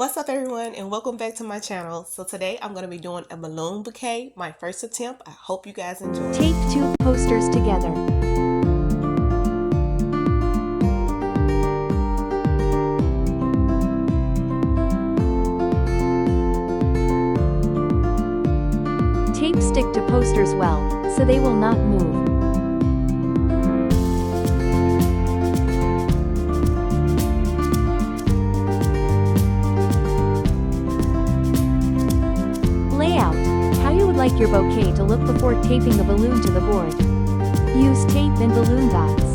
What's up everyone and welcome back to my channel. So today I'm going to be doing a balloon bouquet, my first attempt. I hope you guys enjoy. Tape 2 posters together. Tape stick to posters well, so they will not move. Layout: how you would like your bouquet to look before taping the balloon to the board. Use tape and balloon dots.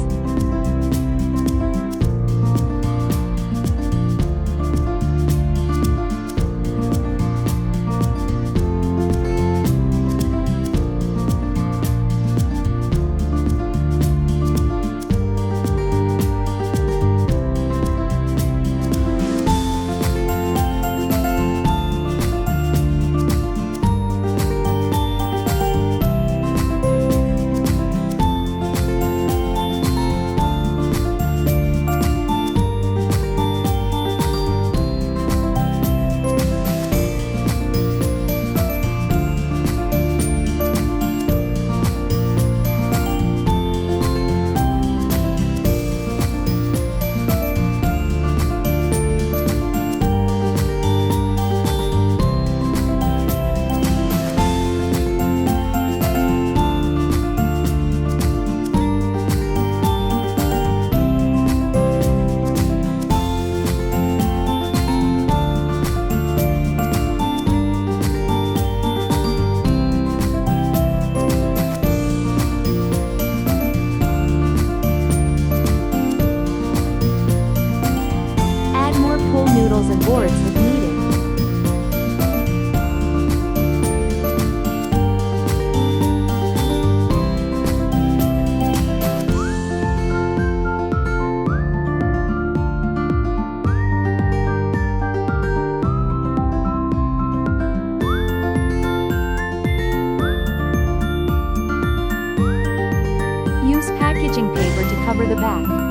Noodles and boards if needed. Use packaging paper to cover the back.